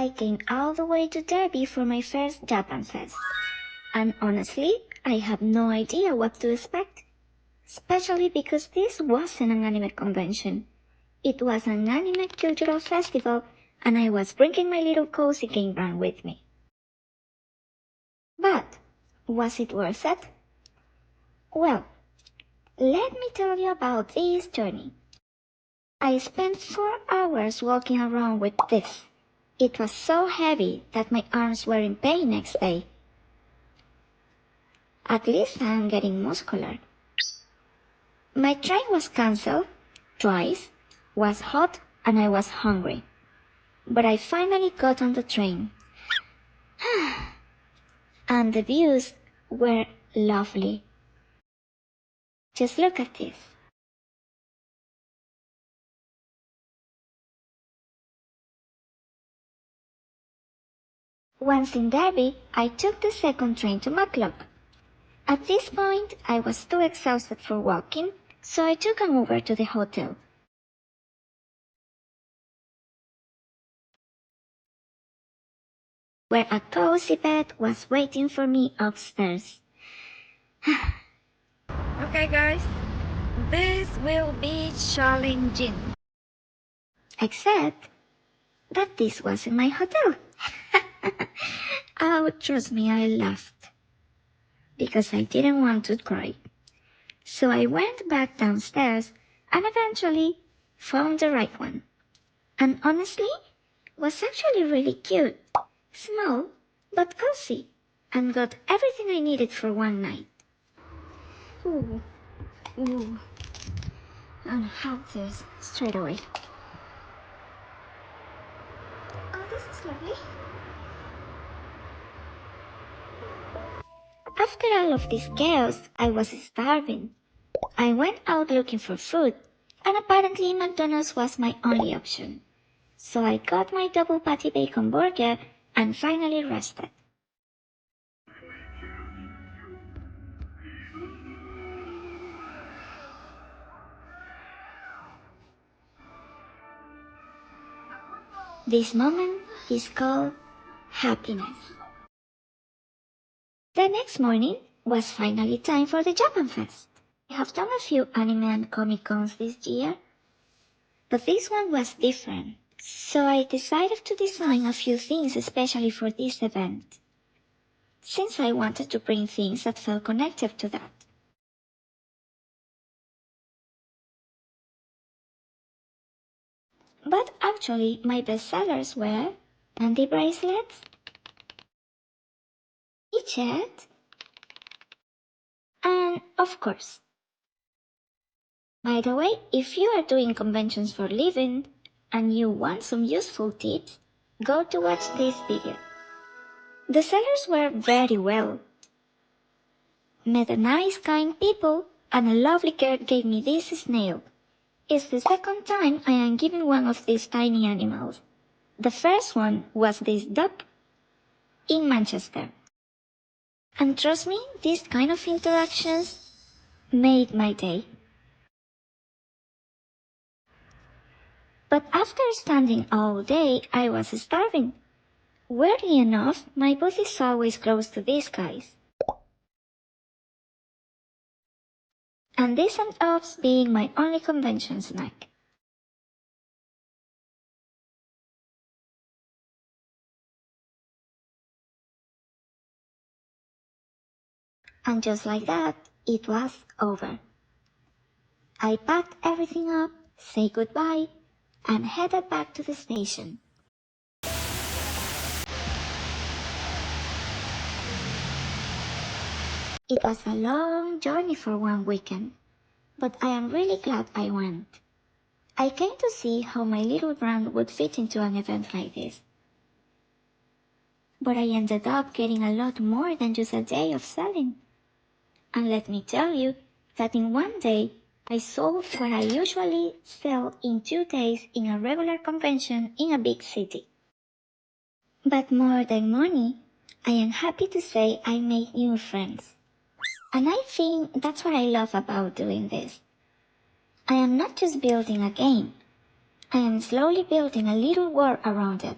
I came all the way to Derby for my first Japan Fest. And honestly, I have no idea what to expect. Especially because this wasn't an anime convention. It was an anime cultural festival, and I was bringing my little cozy game brand with me. But, was it worth it? Well, let me tell you about this journey. I spent 4 hours walking around with this. It was so heavy that my arms were in pain next day. At least I'm getting muscular. My train was cancelled twice, was hot, and I was hungry. But I finally got on the train. And the views were lovely. Just look at this. Once in Derby, I took the second train to Matlock. At this point, I was too exhausted for walking, so I took an Uber to the hotel. Where a cozy bed was waiting for me upstairs. Okay guys, this will be challenging. Except that this wasn't my hotel. Oh, trust me, I laughed. Because I didn't want to cry. So I went back downstairs and eventually found the right one. And honestly, was actually really cute. Small, but cozy. And got everything I needed for one night. Ooh. And have this straight away. Oh, this is lovely. After all of this chaos, I was starving. I went out looking for food, and apparently McDonald's was my only option. So I got my double patty bacon burger and finally rested. This moment is called happiness. The next morning was finally time for the Japan Fest. I have done a few anime and comic cons this year, but this one was different. So I decided to design a few things especially for this event, since I wanted to bring things that felt connected to that. But actually, my best sellers were candy bracelets, keychains, and of course. By the way, if you are doing conventions for a living and you want some useful tips, go to watch this video. The sellers were very well. Met a nice kind people and a lovely girl gave me this snail. It's the second time I am giving one of these tiny animals. The first one was this duck in Manchester. And trust me, these kind of interactions made my day. But after standing all day, I was starving. Weirdly enough, my booth is always close to these guys. And this ended up being my only convention snack. And just like that, it was over. I packed everything up, said goodbye, and headed back to the station. It was a long journey for one weekend, but I am really glad I went. I came to see how my little brand would fit into an event like this. But I ended up getting a lot more than just a day of selling. And let me tell you that in one day, I sold what I usually sell in 2 days in a regular convention in a big city. But more than money, I am happy to say I made new friends. And I think that's what I love about doing this. I am not just building a game. I am slowly building a little world around it.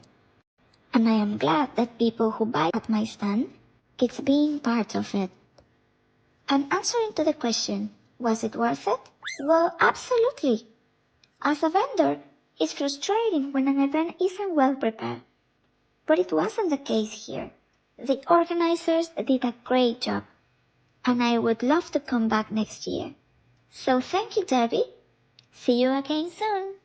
And I am glad that people who buy at my stand, it's being part of it. And answering to the question, was it worth it? Well, absolutely. As a vendor, it's frustrating when an event isn't well prepared. But it wasn't the case here. The organizers did a great job, and I would love to come back next year. So thank you, Debbie. See you again soon.